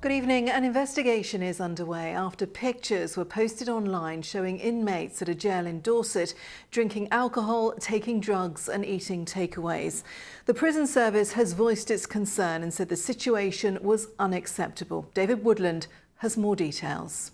Good evening. An investigation is underway after pictures were posted online showing inmates at a jail in Dorset drinking alcohol, taking drugs and eating takeaways. The prison service has voiced its concern and said the situation was unacceptable. David Woodland has more details.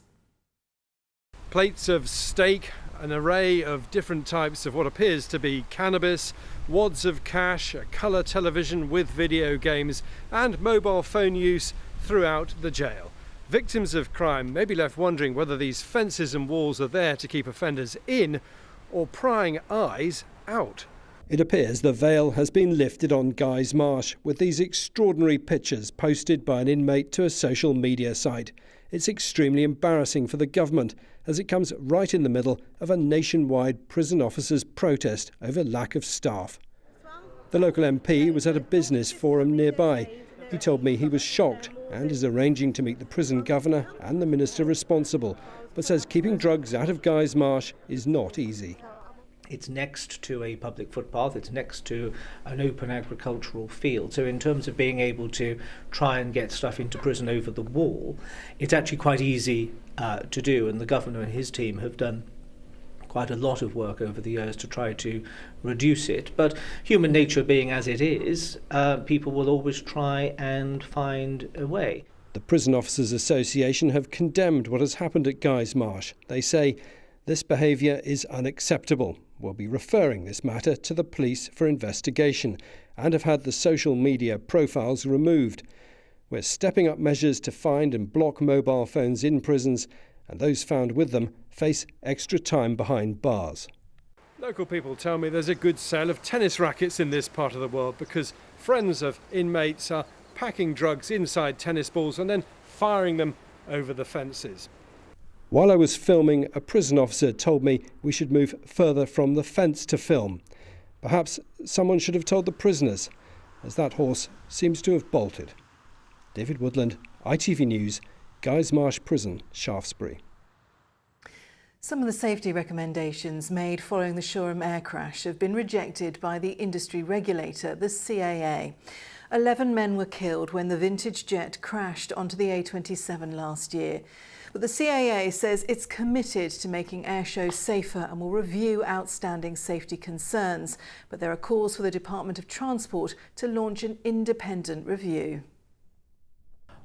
Plates of steak, an array of different types of what appears to be cannabis, wads of cash, a colour television with video games and mobile phone use throughout the jail. Victims of crime may be left wondering whether these fences and walls are there to keep offenders in or prying eyes out. It appears the veil has been lifted on Guy's Marsh with these extraordinary pictures posted by an inmate to a social media site. It's extremely embarrassing for the government as it comes right in the middle of a nationwide prison officers' protest over lack of staff. The local MP was at a business forum nearby. He told me he was shocked and is arranging to meet the prison governor and the minister responsible, but says keeping drugs out of Guy's Marsh is not easy. It's next to a public footpath, it's next to an open agricultural field. So in terms of being able to try and get stuff into prison over the wall, it's actually quite easy to do, and the governor and his team have done quite a lot of work over the years to try to reduce it. But human nature being as it is, people will always try and find a way. The Prison Officers Association have condemned what has happened at Guy's Marsh. They say this behaviour is unacceptable. We'll be referring this matter to the police for investigation and have had the social media profiles removed. We're stepping up measures to find and block mobile phones in prisons, and those found with them face extra time behind bars. Local people tell me there's a good sale of tennis rackets in this part of the world because friends of inmates are packing drugs inside tennis balls and then firing them over the fences. While I was filming, a prison officer told me we should move further from the fence to film. Perhaps someone should have told the prisoners, as that horse seems to have bolted. David Woodland, ITV News, Guy's Marsh Prison, Shaftesbury. Some of the safety recommendations made following the Shoreham air crash have been rejected by the industry regulator, the CAA. 11 men were killed when the vintage jet crashed onto the A27 last year. But the CAA says it's committed to making air shows safer and will review outstanding safety concerns. But there are calls for the Department of Transport to launch an independent review.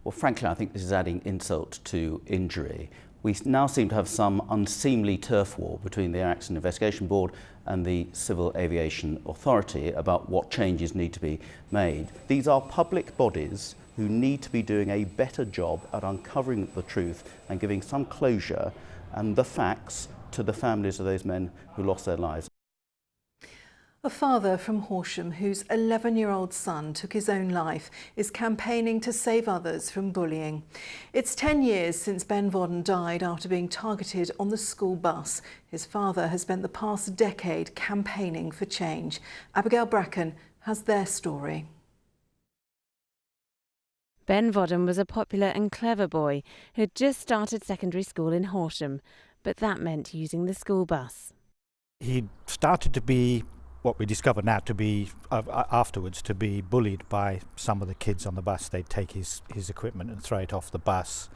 Well, frankly, I think this is adding insult to injury. We now seem to have some unseemly turf war between the Air Accident Investigation Board and the Civil Aviation Authority about what changes need to be made. These are public bodies who need to be doing a better job at uncovering the truth and giving some closure and the facts to the families of those men who lost their lives. A father from Horsham whose 11-year-old son took his own life is campaigning to save others from bullying. It's 10 years since Ben Vodden died after being targeted on the school bus. His father has spent the past decade campaigning for change. Abigail Bracken has their story. Ben Vodden was a popular and clever boy who had just started secondary school in Horsham, but that meant using the school bus. He started to be what we discovered now to be, afterwards, to be bullied by some of the kids on the bus. They'd take his equipment and throw it off the bus,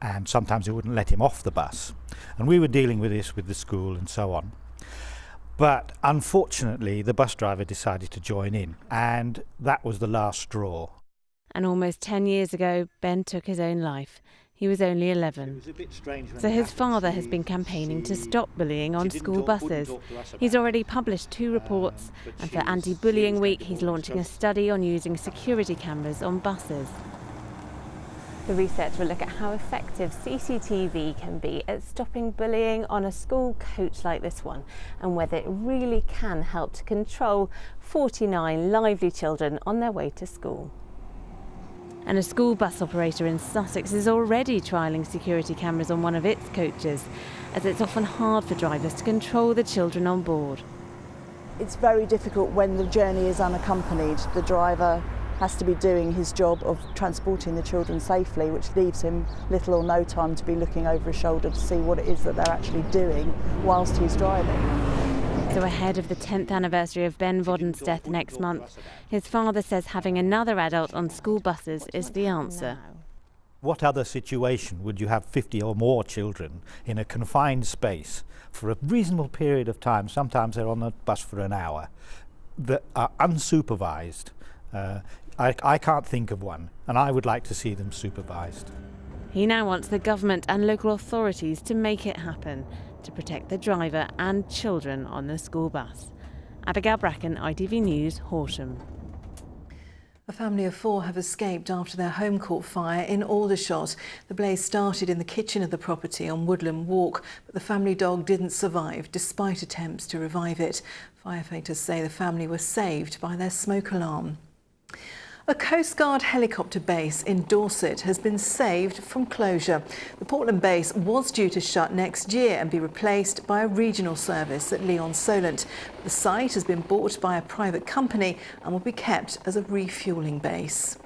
and sometimes they wouldn't let him off the bus. And we were dealing with this with the school and so on. But unfortunately, the bus driver decided to join in, and that was the last straw. And almost 10 years ago, Ben took his own life. He was only 11. So his father has been campaigning to stop bullying on school buses. He's already published 2 reports, and for Anti-Bullying Week he's launching a study on using security cameras on buses. The research will look at how effective CCTV can be at stopping bullying on a school coach like this one, and whether it really can help to control 49 lively children on their way to school. And a school bus operator in Sussex is already trialling security cameras on one of its coaches, as it's often hard for drivers to control the children on board. It's very difficult when the journey is unaccompanied. The driver has to be doing his job of transporting the children safely, which leaves him little or no time to be looking over his shoulder to see what it is that they're actually doing whilst he's driving. So ahead of the 10th anniversary of Ben Vodden's death next month, his father says having another adult on school buses is the answer. What other situation would you have 50 or more children in a confined space for a reasonable period of time? Sometimes they're on the bus for an hour, that are unsupervised. I can't think of one, and I would like to see them supervised. He now wants the government and local authorities to make it happen, to protect the driver and children on the school bus. Abigail Bracken, ITV News, Horsham. A family of 4 have escaped after their home caught fire in Aldershot. The blaze started in the kitchen of the property on Woodland Walk, but the family dog didn't survive despite attempts to revive it. Firefighters say the family were saved by their smoke alarm. A Coast Guard helicopter base in Dorset has been saved from closure. The Portland base was due to shut next year and be replaced by a regional service at Leon Solent. The site has been bought by a private company and will be kept as a refuelling base.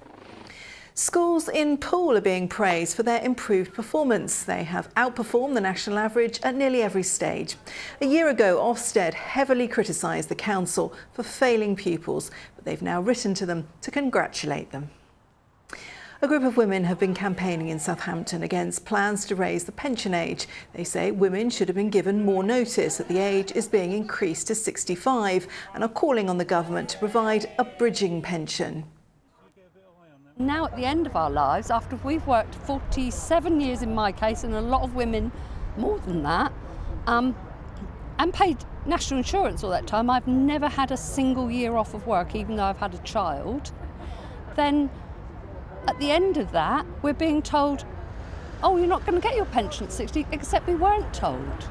Schools in Poole are being praised for their improved performance. They have outperformed the national average at nearly every stage. A year ago, Ofsted heavily criticised the council for failing pupils, but they've now written to them to congratulate them. A group of women have been campaigning in Southampton against plans to raise the pension age. They say women should have been given more notice that the age is being increased to 65 and are calling on the government to provide a bridging pension. Now at the end of our lives, after we've worked 47 years in my case, and a lot of women more than that, and paid national insurance all that time, I've never had a single year off of work, even though I've had a child, then at the end of that, we're being told, oh, you're not going to get your pension at 60, except we weren't told.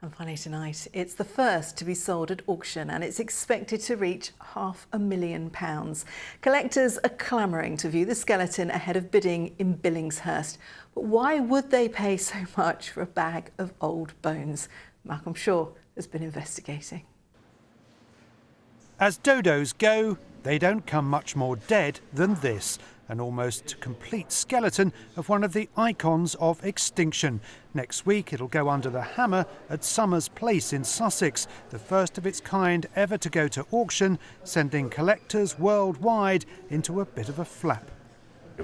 And finally tonight, it's the first to be sold at auction and it's expected to reach £500,000. Collectors are clamouring to view the skeleton ahead of bidding in Billingshurst. But why would they pay so much for a bag of old bones? Malcolm Shaw has been investigating. As dodos go, they don't come much more dead than this. An almost complete skeleton of one of the icons of extinction. Next week it'll go under the hammer at Summers Place in Sussex, the first of its kind ever to go to auction, sending collectors worldwide into a bit of a flap.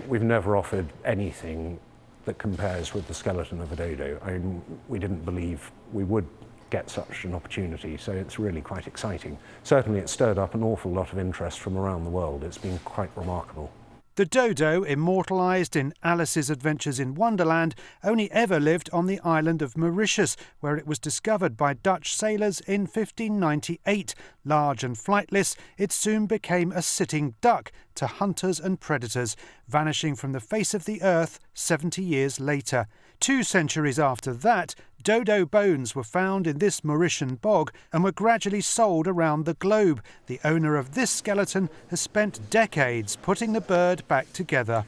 We've never offered anything that compares with the skeleton of a dodo. I mean, we didn't believe we would get such an opportunity, so it's really quite exciting. Certainly it's stirred up an awful lot of interest from around the world. It's been quite remarkable. The dodo, immortalised in Alice's Adventures in Wonderland, only ever lived on the island of Mauritius, where it was discovered by Dutch sailors in 1598. Large and flightless, it soon became a sitting duck to hunters and predators, vanishing from the face of the earth 70 years later. 2 centuries after that, dodo bones were found in this Mauritian bog and were gradually sold around the globe. The owner of this skeleton has spent decades putting the bird back together.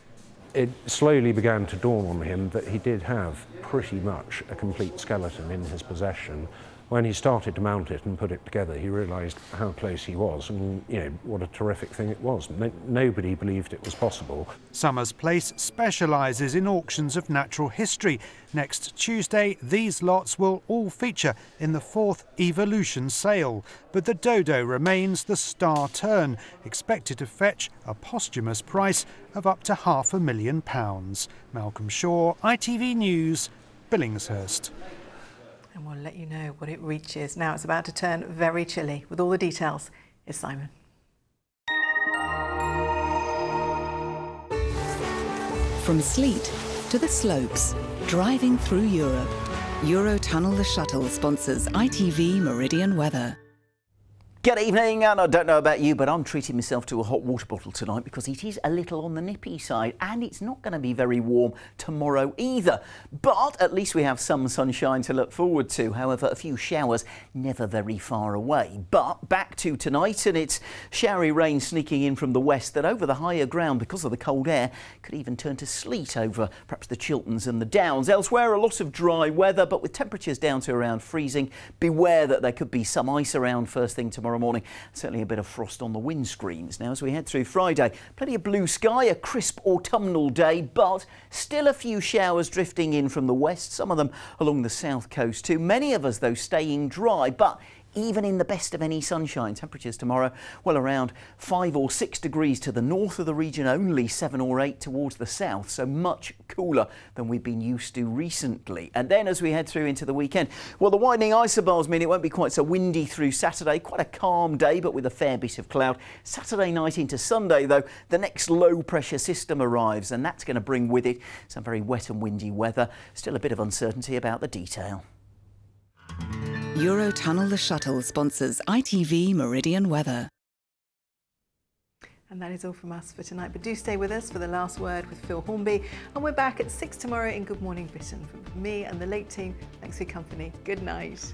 It slowly began to dawn on him that he did have pretty much a complete skeleton in his possession. When he started to mount it and put it together, he realised how close he was and, what a terrific thing it was. Nobody believed it was possible. Summers Place specialises in auctions of natural history. Next Tuesday, these lots will all feature in the 4th Evolution sale. But the dodo remains the star turn, expected to fetch a posthumous price of up to £500,000. Malcolm Shaw, ITV News, Billingshurst. And we'll let you know what it reaches. Now it's about to turn very chilly. With all the details, here's Simon. From sleet to the slopes, driving through Europe. Eurotunnel the Shuttle sponsors ITV Meridian weather. Good evening, and I don't know about you, but I'm treating myself to a hot water bottle tonight because it is a little on the nippy side and it's not going to be very warm tomorrow either. But at least we have some sunshine to look forward to. However, a few showers never very far away. But back to tonight, and it's showery rain sneaking in from the west that over the higher ground, because of the cold air, could even turn to sleet over perhaps the Chilterns and the Downs. Elsewhere, a lot of dry weather, but with temperatures down to around freezing. Beware that there could be some ice around first thing tomorrow morning. Certainly a bit of frost on the windscreens. Now, as we head through Friday, plenty of blue sky, a crisp autumnal day, but still a few showers drifting in from the west, some of them along the south coast too. Many of us, though, staying dry, but even in the best of any sunshine. Temperatures tomorrow, well, around 5 or 6 degrees to the north of the region, only 7 or 8 towards the south, so much cooler than we've been used to recently. And then as we head through into the weekend, well, the widening isobars mean it won't be quite so windy through Saturday. Quite a calm day, but with a fair bit of cloud. Saturday night into Sunday, though, the next low pressure system arrives, and that's going to bring with it some very wet and windy weather. Still a bit of uncertainty about the detail. Eurotunnel the Shuttle sponsors ITV Meridian weather. And that is all from us for tonight, but do stay with us for the last word with Phil Hornby, and we're back at 6 tomorrow in Good Morning Britain. From me and the late team, thanks for your company. Good night.